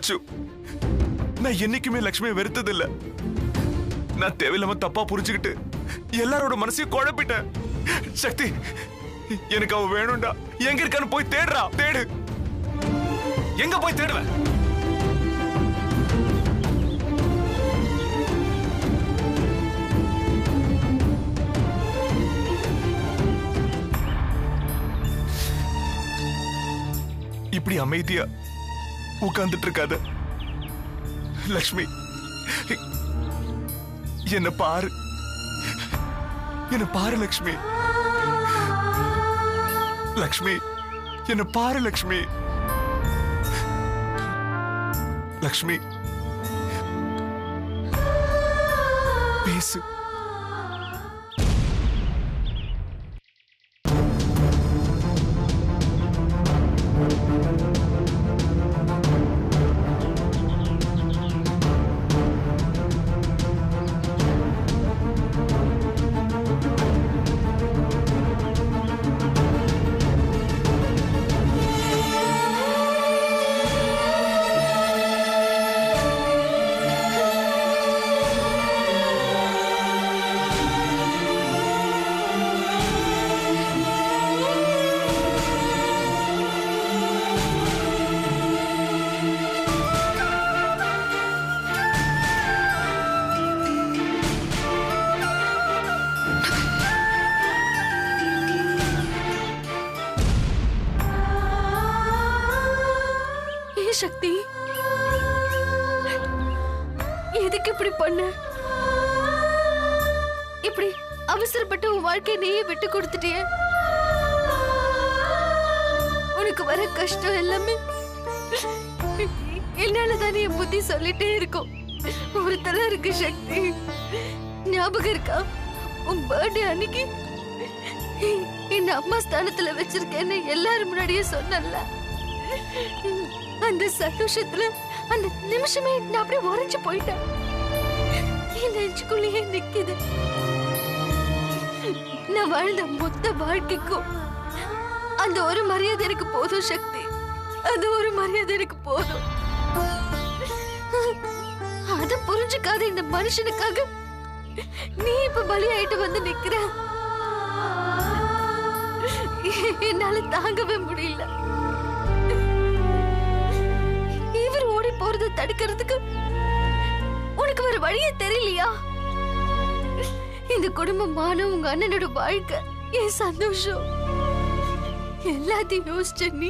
அச்சு, நான் என்னைக்குமே லட்சுமியை வெறுத்ததில்ல. நான் தேவையில்லாம தப்பா புரிஞ்சுக்கிட்டு எல்லாரோட மனசையும் குழப்பிட்டேன். சக்தி, எனக்கு அவ வேணும்டா. எங்க இருக்கான்னு போய் தேடுறா. தேடு. எங்க போய் தேடுவேன்? இப்படி அமைதியா உட்கார்ந்துட்டு இருக்காத லக்ஷ்மி. என்ன பாரு, என்ன பாரு லக்ஷ்மி. லக்ஷ்மி, என்ன பாரு லக்ஷ்மி. லக்ஷ்மி, பேசு. சக்தி, எதுக்கு இப்படி பண்ண? இப்படி அவசரப்பட்டு உன் வாழ்க்கையை நீயே விட்டு கொடுத்துட்டிய. உனக்கு வர கஷ்டம் எல்லாமே என்னாலதான் என் புத்தி சொல்லிட்டே இருக்கும். ஒரு தலை இருக்கு சக்தி. ஞாபகம் இருக்கா? உன் பர்த்டே அன்னைக்கு என்ன அம்மா ஸ்தானத்துல வச்சிருக்கேன்னு எல்லாரும் முன்னாடியே சொன்னல. அந்த சந்தோஷத்துல அந்த நிமிஷமே நான் அப்படியே உறைஞ்சு போயிட்டேன். என் நெஞ்சுக்குள்ளேயே நிக்குது. நான் வாழ்ந்த மொத்த வாழ்க்கைக்கும் அந்த ஒரு மரியாதை எனக்கு போதும் சக்தி. அது ஒரு மரியாதை எனக்கு போதும். அத புரிஞ்சுக்காத இந்த மனுஷனுக்காக நீ இப்ப பலியாயிட்டு வந்து நிக்கிற. என்னால தாங்கவே முடியல. இவர் ஓடி போறது தடுக்கிறதுக்கு உனக்கு வேற வழியே தெரியலையா? இந்த குடும்பமான உங்க அண்ணனோட வாழ்க்கை, என் சந்தோஷம் எல்லாத்தையும் யோசிச்ச நீ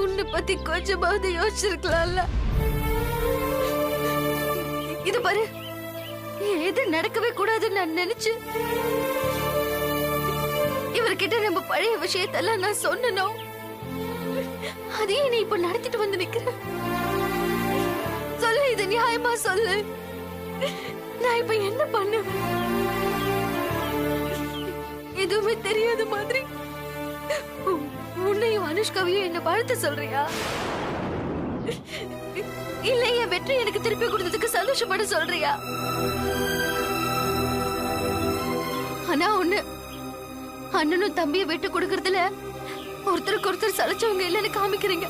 உன்னை பத்தி கொஞ்சமாவது யோசிச்சிருக்கலாம்ல. இது பாரு, எது நடக்கவே கூடாதுன்னு நான் நினைச்சு இவர்கிட்ட நம்ம பழைய விஷயத்தெல்லாம் நான் சொன்னோம். அதையே நீ இப்ப நடத்திட்டு வந்து நிக்கிற. சொல்லு, இது நியாயமா சொல்லு. நான் இப்ப என்ன பண்ணுவேன்? எதுவுமே தெரியாத மாதிரி உன்னையும் அனுஷ்காவையும் என்ன வாழ்த்து சொல்றியா? இல்ல என் வெற்றி எனக்கு திருப்பி கொடுத்ததுக்கு சந்தோஷப்பட சொல்றியா? ஆனா ஒண்ணு, அண்ணனும் தம்பியை விட்டு கொடுக்கறதுல ஒருத்தருக்கு ஒருத்தர் சலைச்சவங்க இல்லைன்னு காமிக்கிறீங்க.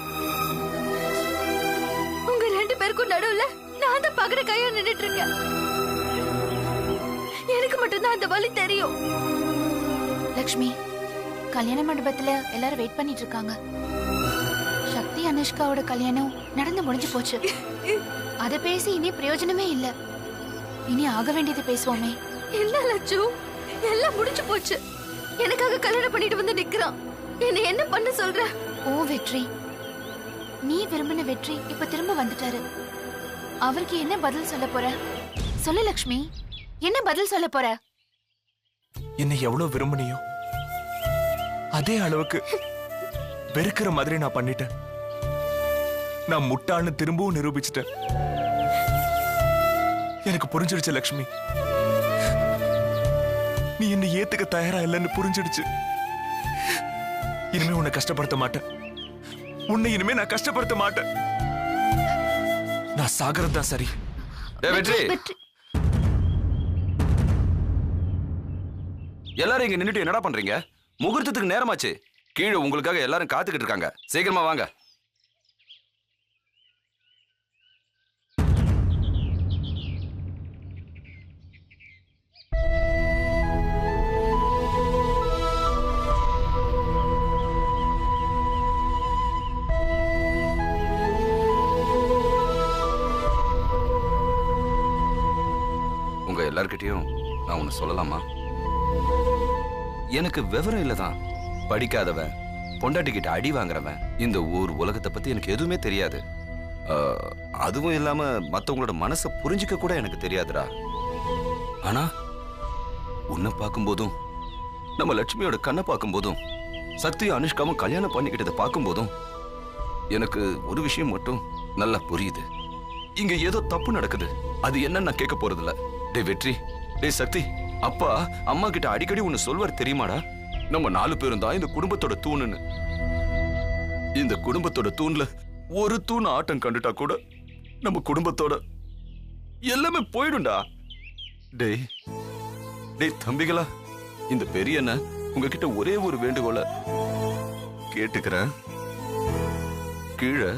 உங்க ரெண்டு பேருக்கும் நடுவுல நான் தான் பகட கையா நின்னுட்டு இருக்கேன். எனக்கு மட்டும்தான் அந்த வலி தெரியும். லக்ஷ்மி, கல்யாண மண்டபத்துல எல்லாரும் வெயிட் பண்ணிட்டு இருக்காங்க. சக்தி அனுஷ்காவோட கல்யாணம் நடந்து முடிஞ்சு போச்சு. அத பேசி இனி பிரயோஜனமே இல்ல. இனி ஆக வேண்டியது பேசுவோமே. என்ன லட்சு, எல்லாம் முடிஞ்சு போச்சு. எனக்காக கல்யாணம் பண்ணிட்டு வந்து நிக்கிறான். என்ன என்ன பண்ண சொல்ற? ஓ வெற்றி, நீ விரும்பின வெற்றி இப்ப திரும்ப வந்துட்டாரு. அவருக்கு என்ன பதில் சொல்ல போற? சொல்லு லக்ஷ்மி, என்ன பதில் சொல்ல போற? என்னை எவ்வளவு விரும்பினியோ அதே அளவுக்கு வெறுக்கிற மாதிரி நான் பண்ணிட்டேன். நான் முட்டாள்னு திரும்பவும் நிரூபிச்சிட்டேன். எனக்கு புரிஞ்சிடுச்சு லக்ஷ்மி, நீ என்னை ஏத்துக்க தயாரா இல்லைன்னு புரிஞ்சிடுச்சு. இனிமே உன்னை கஷ்டப்படுத்த மாட்டேன். உன்னை இனிமே நான் கஷ்டப்படுத்த மாட்டேன். நான் சாகறது தான் சரி. வெற்றி, எல்லாரும் இங்க நின்னுட்டு என்னடா பண்றீங்க? முகூர்த்தத்துக்கு நேரமாச்சு. கீழே உங்களுக்காக எல்லாரும் காத்துக்கிட்டு இருக்காங்க. சீக்கிரமா வாங்க. உங்க எல்லார்கிட்டயும் நான் ஒண்ணு சொல்லலாமா? எனக்கு விவரம் இல்லதான், படிக்காதவன், பொண்டாட்டிக்கிட்ட அடி வாங்குறவன், இந்த ஊர் உலகத்தை பத்தி எனக்கு எதுவுமே தெரியாது. அதுவும் இல்லாம மத்தவங்களோட மனசை புரிஞ்சுக்க கூட எனக்கு தெரியாதுடா. ஆனா உன்னை பார்க்கும்போதும், நம்ம லட்சுமியோட கண்ணை பார்க்கும்போதும், சக்தியும் அனுஷ்காவும் கல்யாணம் பண்ணிக்கிட்டதை பார்க்கும்போதும் எனக்கு ஒரு விஷயம் மட்டும் நல்லா புரியுது. இங்க ஏதோ தப்பு நடக்குது. அது என்னன்னு நான் கேட்க போறதில்ல. டே வெற்றி, டே சக்தி, அப்பா அம்மா கிட்ட அடிக்கடி ஒன்னு சொல்வார் தெரியுமாடா? நம்ம 4 பேரும் தான் இந்த குடும்பத்தோட தூணுன்னு. இந்த குடும்பத்தோட தூண்ல ஒரு தூண் ஆட்டம் கண்டுட்டா கூட நம்ம குடும்பத்தோட எல்லாமே போயிடும்டா. டேய் டேய் தம்பிகளா, இந்த பெரியண்ண உங்ககிட்ட ஒரே ஒரு வேண்டுகோளை கேட்டுக்கிறேன். கீழே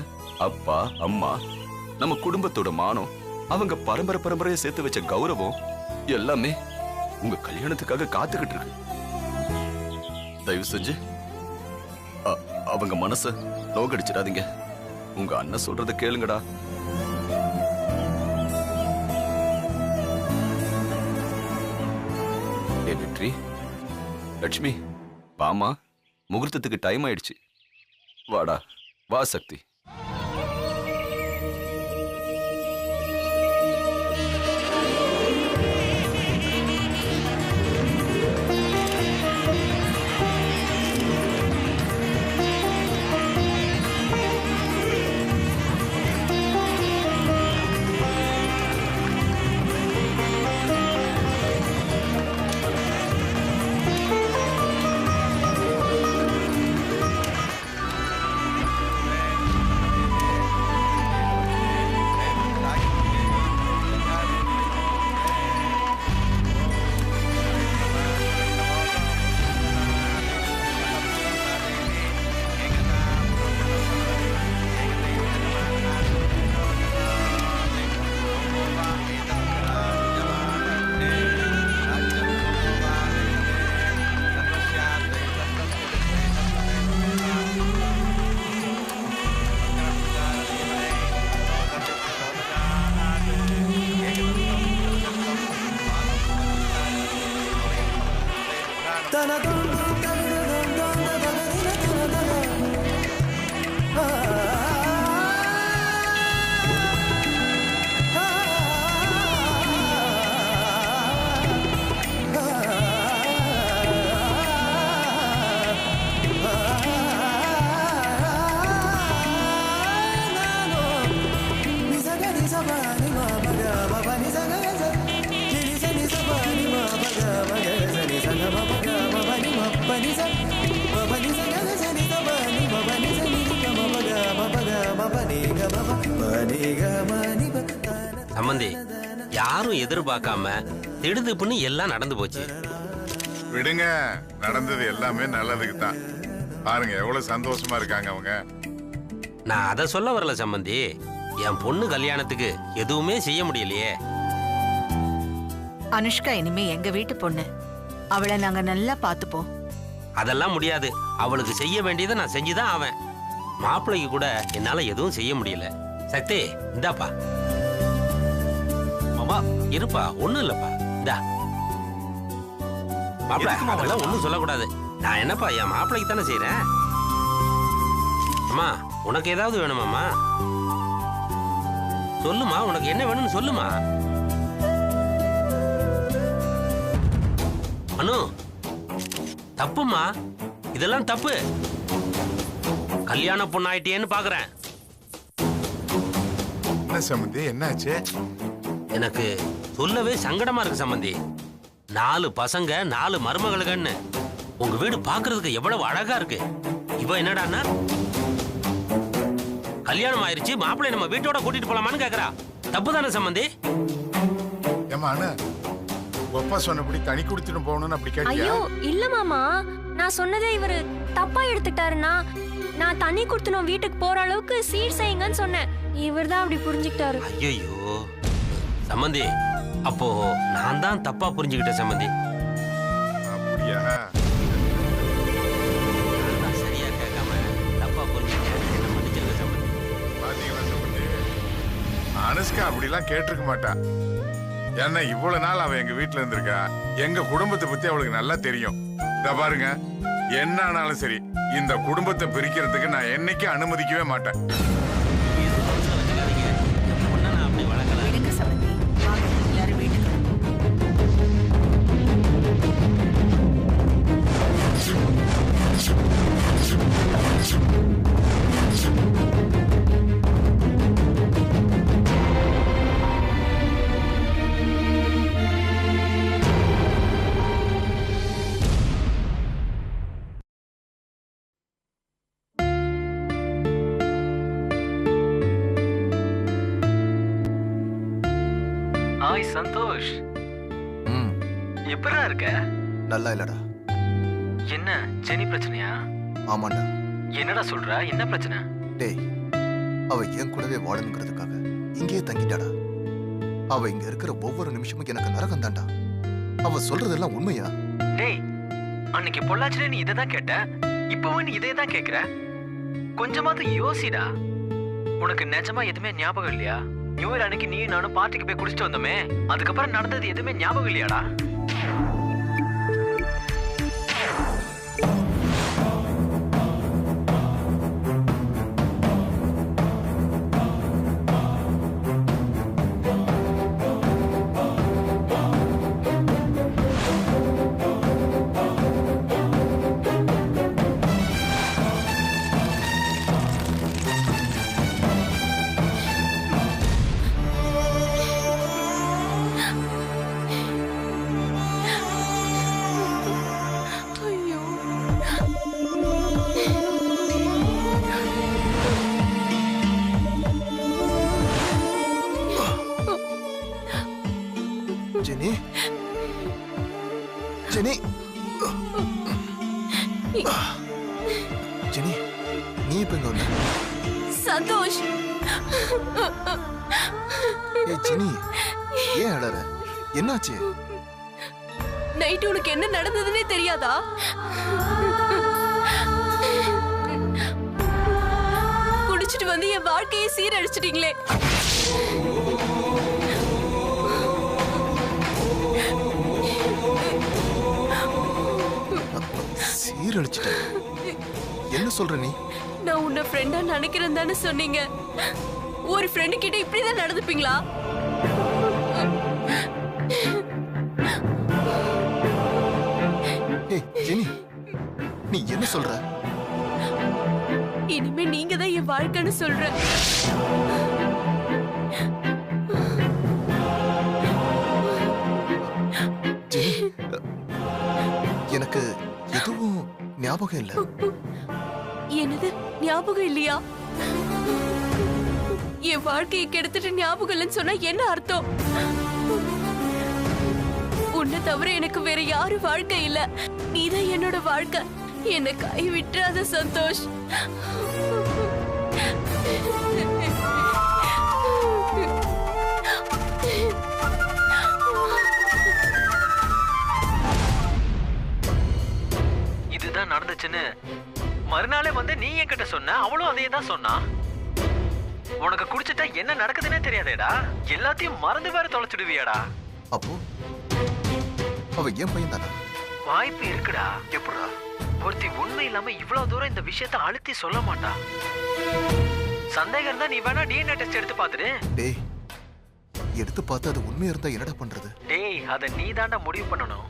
அப்பா அம்மா, நம்ம குடும்பத்தோட மானம், அவங்க பரம்பரையை சேர்த்து வச்ச கௌரவம் எல்லாமே உங்க கல்யாணத்துக்காக காத்துக்கிட்டு இருக்கு. தயவு செஞ்சு அவங்க மனச நோக்கடிச்சிடாதீங்க. உங்க அண்ணன் சொல்றத கேளுங்கடா. ஏ வெற்றி, லட்சுமி, பாமா, முகூர்த்தத்துக்கு டைம் ஆயிடுச்சு. வாடா, வா சக்தி. சம்பந்தி, யாரும் எதிர்பார்க்காம திடுதிப்புன்னு எல்லாம் நடந்து போச்சு. விடுங்க, நடந்தது எல்லாமே நல்லதுக்கு தான். பாருங்க எவ்வளவு சந்தோஷமா இருக்காங்க அவங்க. நான் அதை சொல்ல வரல சம்பந்தி, என் பொண்ணு கல்யாணத்துக்கு எதுவுமே செய்ய முடியலையே. அனுஷ்கா இனிமே எங்க வீட்டு பொண்ணு, அவளை நாங்க நல்லா பாத்துப்போம். அதெல்லாம் முடியாது. அவளுக்கு செய்ய வேண்டியதை நான் செஞ்சுதான் ஆவேன். மாப்பிள்ளைக்கு கூட என்னால எதுவும் செய்ய முடியல. சக்தி, இந்தாப்பா. மாமா இருப்பா, ஒண்ணும் இல்லப்பா. இந்தா மாப்பிள்ளை, அதெல்லாம் ஒண்ணும் சொல்லக்கூடாது. நான் என்னப்பா என் மாப்பிள்ளைக்கு தானே செய்யறேன். அம்மா, உனக்கு ஏதாவது வேணுமாம்மா? சொல்லுமா, உனக்கு என்ன வேணும்னு சொல்லுமா. அனு, தப்புமா, இதெல்லாம் தப்பு. கல்யாண பொண்ணாயிட்டேன்னு பாக்குறேன். என்ன சம்பந்தி, என்னாச்சு? எனக்கு சொல்லவே சங்கடமா இருக்கு சம்பந்தி. 4 பசங்க 4 மருமகளுகன்னு உங்க வீடு பாக்குறதுக்கு எவ்வளவு அழகா இருக்கு. இவ என்னடான்னா கல்யாணம் ஆயிருச்சு, மாப்பிள்ளை நம்ம வீட்டோட கூட்டிட்டு போலாமான்னு கேக்குறா. தப்பு தானே சம்பந்தி? ஏமா அண்ணா, அப்பா சொன்னபடி தனி குடிச்சிட்டு போகணும்னு அப்படி கேட்டியா? ஐயோ இல்ல மாமா, நான் சொன்னதே இவரு தப்பா எடுத்துட்டாருன்னா. நான் தண்ணி குடுத்தனும் வீட்டுக்கு போற அளவுக்கு சீர் செய்யுங்கன்னு சொன்னேன். இவர் தான் அப்படி புரிஞ்சுக்கிட்டாரு. ஐயோ சம்பந்தி, அப்போ நான் தான் தப்பா புரிஞ்சுக்கிட்டேன் சம்பந்தி. அப்படியா? நான் சரியா கேட்காம தப்பா புரிஞ்சுக்கிட்டேன். என்ன மன்னிச்சிருங்க சம்பந்தி. பாத்தீங்களா சம்பந்தி, அனுஷ்கா அப்படிலாம் கேட்டிருக்க மாட்டா. ஏன்னா இவ்வளவு நாள் அவ எங்க வீட்டுல இருந்திருக்கா. எங்க குடும்பத்தை பத்தி அவளுக்கு நல்லா தெரியும். இத பாருங்க, என்ன ஆனாலும் சரி இந்த குடும்பத்தை பிரிக்கிறதுக்கு நான் என்னைக்கும் அனுமதிக்கவே மாட்டேன். விடுங்க சம்பந்தி, வாங்க எல்லாரும் வீட்டுக்கு. ஹாய் சந்தோஷ். எப்படா இருக்க? நல்லா இல்லடா. என்ன ஜெனி பிரச்சனையா? ஆமாண்டா. என்னடா சொல்ற? என்ன பிரச்சனை? டேய், அவ என் கூடவே வாழணுங்கிறதுக்காக இங்கேயே தங்கிட்டாடா. அவ இங்க இருக்கிற ஒவ்வொரு நிமிஷமும் எனக்கு நரகம் தான்டா. அவ சொல்றதெல்லாம் உண்மையா? டேய், அன்னைக்கு பொள்ளாச்சில நீ இதை தான் கேட்ட, இப்பவும் நீ இதே தான் கேக்குற. கொஞ்சமாவது யோசிடா. உனக்கு நிஜமா எதுவுமே ஞாபகம் இல்லையா? நியூ இயர் அன்னைக்கு நீ நானும் பார்ட்டிக்கு போய் குடிச்சிட்டு வந்தோமே, அதுக்கப்புறம் நடந்தது எதுவுமே ஞாபகம் இல்லையாடா? ஜெனி, ஜெனி, ஜெனி, நீ இப்ப இங்க வந்த? சந்தோஷ், ஏய் ஜெனி, ஏன் அழற? என்னாச்சு? நைட் உனக்கு என்ன நடந்ததுன்னே தெரியாதா? குடிச்சிட்டு வந்து என் வாழ்க்கையை சீரழிச்சிட்டீங்களே. சீரழிச்சிட்ட? என்ன சொல்ற நீ? நான் உன்னை ஃப்ரெண்டா நினைக்கிறேன் தானே சொன்னீங்க. ஒரு ஃப்ரெண்டு கிட்ட இப்படிதான் நடந்துப்பீங்களா? ஏய் ஜெனி, நீ என்ன சொல்ற? இனிமே நீங்க தான் என் வாழ்க்கைன்னு சொல்ற. ஜெனி, எனக்கு எதுவும் ஞாபகம் இல்ல. என்னது ஞாபகம் இல்லையா? என் வாழ்க்கையை கெடுத்துட்டு ஞாபகம் இல்லைன்னு சொன்னா என்ன அர்த்தம்? உன்னை தவிர எனக்கு வேற யாரும் வாழ்க்கை இல்ல. நீதான் என்னோட வாழ்க்கை. என்னை கை விட்டுறாத சந்தோஷ். இதுதான் நடந்துச்சுன்னு மறுநாளே வந்து நீ என்கிட்ட சொன்ன. அவளும் அதே தான் சொன்னா. உனக்கு குடிச்சிட்டா என்ன நடக்குதுன்னே தெரியாதேடா. எல்லாத்தையும் மறந்து வேற தொலைச்சிடுவியாடா. அப்போ அவ என் பையன் தானா? வாய்ப்பு இருக்குடா. எப்படா ஒருத்தி உண்மை இல்லாம இவ்வளவு தூரம் இந்த விஷயத்த அழுத்தி சொல்ல மாட்டா. சந்தேகம் இருந்தா நீ வேணா டிஎன்ஏ டெஸ்ட் எடுத்து பாத்துரு. டேய், எடுத்து பார்த்து அது உண்மையா இருந்தா என்னடா பண்றது? டேய், அத நீ தாண்டா முடிவு பண்ணணும்.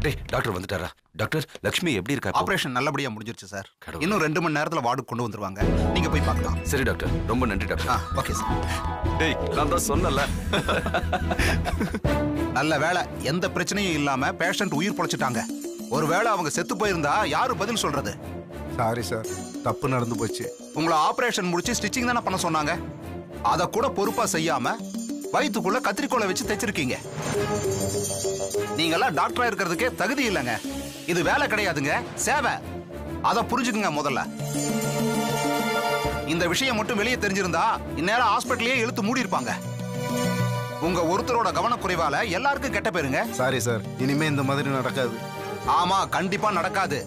டேய் டாக்டர் வந்துட்டாரா? டாக்டர் லக்ஷ்மி எப்படி இருக்கா? ஆபரேஷன் நல்லபடியா முடிஞ்சிருச்சு சார். கடவுளே. இன்னும் 2 மணி நேரத்துல வார்டுக்கு கொண்டு வந்துருவாங்க. நீங்க போய் பார்க்கலாம். சரி டாக்டர், ரொம்ப நன்றி டாக்டர். Okay sir. டேய் நான் தான் சொன்னல. நல்ல வேளை எந்த பிரச்சனையும் இல்லாம பேஷண்ட் உயிர் பொழைச்சிட்டாங்க. ஒருவேளை அவங்க செத்து போயிருந்தா யாரு பதில் சொல்றது? சாரி சார், தப்பு நடந்து போச்சு. உங்களை ஆபரேஷன் முடிச்சு ஸ்டிச்சிங் தானே பண்ண சொன்னாங்க. அத கூட பொறுப்பா செய்யாம வயிற்றுக்குள்ள கத்திரிக்கோலை வச்சு தைச்சிருக்கீங்க. நீங்கெல்லாம் டாக்டரா இருக்கிறதுக்கே தகுதி இல்லைங்க. இது வேலை கிடையாதுங்க, சேவை. அத புரிஞ்சுக்குங்க முதல்ல. இந்த விஷயம் மட்டும் வெளியே தெரிஞ்சிருந்தா இந்நேரம் ஹாஸ்பிட்டலையே இழுத்து மூடி இருப்பாங்க. உங்க ஒருத்தரோட கவனக்குறைவால எல்லாருக்கும் கெட்ட பேருங்க. சாரி சார், இனிமே இந்த மாதிரி நடக்காது. ஆமா, கண்டிப்பா நடக்காது.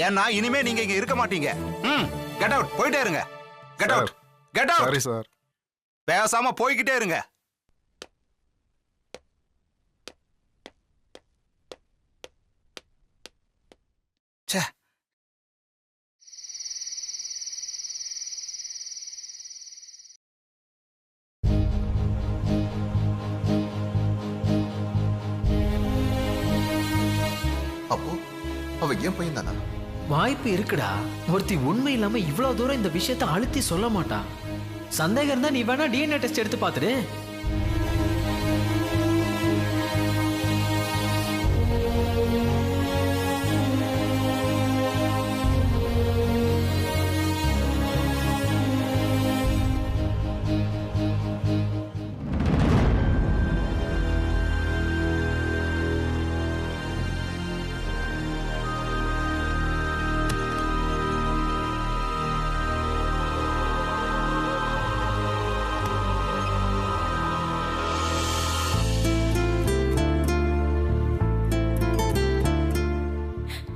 ஏன்னா இனிமே நீங்க இங்க இருக்க மாட்டீங்க. கெட் அவுட், போயிட்டே இருங்க. Get out, get out. Sorry sir. பேசாம போய்கிட்டே இருங்க. ச்சே. அப்போ அவ ஏன் பையன் தானா? வாய்ப்பு இருக்குடா. ஒருத்தி உண்மை இல்லாம இவ்வளவு தூரம் இந்த விஷயத்த அழுத்தி சொல்ல மாட்டா. சந்தேகம் இருந்தா நீ வேணா டிஎன்ஏ டெஸ்ட் எடுத்து பாத்துடு.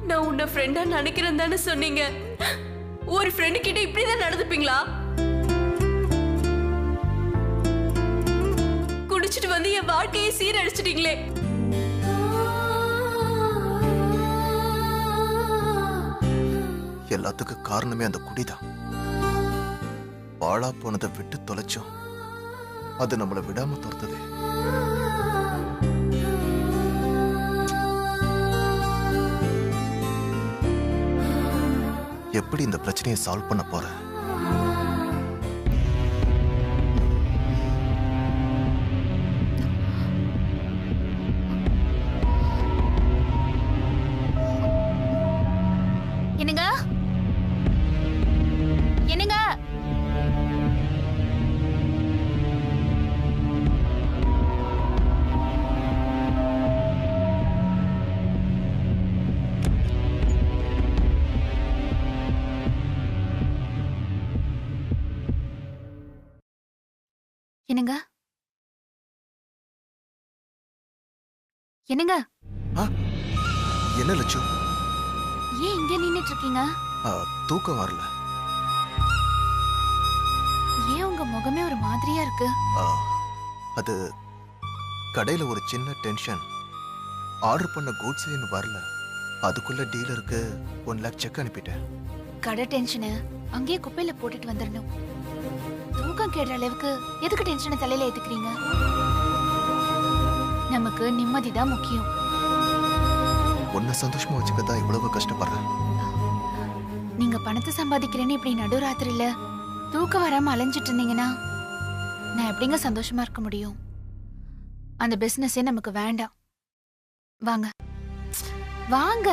நான் உன்னை ஃப்ரெண்டா நினைக்கிறேன் தானே சொன்னீங்க. ஒரு ஃப்ரெண்டு கிட்ட இப்படிதான் நடந்துப்பீங்களா? குடிச்சிட்டு வந்து என் வாழ்க்கையை சீரழிச்சிட்டீங்களே. எல்லாத்துக்கும் காரணமே அந்த குடிதான். பாழா போனதை விட்டு தொலைச்சோம், அது நம்மளை விடாம துரத்துது. எப்படி இந்த பிரச்சனையை சால்வ் பண்ண போற? என்னங்க என்னங்க என்னங்க என்னங்க என்ன லட்சு? ஏன் இங்க நின்னுட்டு இருக்கீங்க? தூக்கம் வரல. ஏன் உங்க முகமே ஒரு மாதிரியா இருக்கு? அது கடையில ஒரு சின்ன டென்ஷன். ஆர்டர் பண்ண கூட்ஸ் இன்னும் வரல. அதுக்குள்ள டீலருக்கு 1 lakh செக் அனுப்பிட்டேன். கடை டென்ஷனை அங்கேயே குப்பையில போட்டுட்டு வந்துடணும். தூக்கம் கேடுற அளவுக்கு எதுக்கு டென்ஷனை தலையில ஏத்துக்கிறீங்க? நமக்கு நிம்மதி தான் முக்கியம். உன்னை சந்தோஷமா வச்சுக்கதான் இவ்வளவு கஷ்டப்படுறேன். நீங்க பணத்தை சம்பாதிக்கிறேன்னு இப்படி நடுராத்திரில தூக்கம் வராம அலைஞ்சிட்டு இருந்தீங்கன்னா நான் எப்படிங்க சந்தோஷமா இருக்க முடியும்? அந்த பிசினஸே நமக்கு வேண்டாம். வாங்க வாங்க.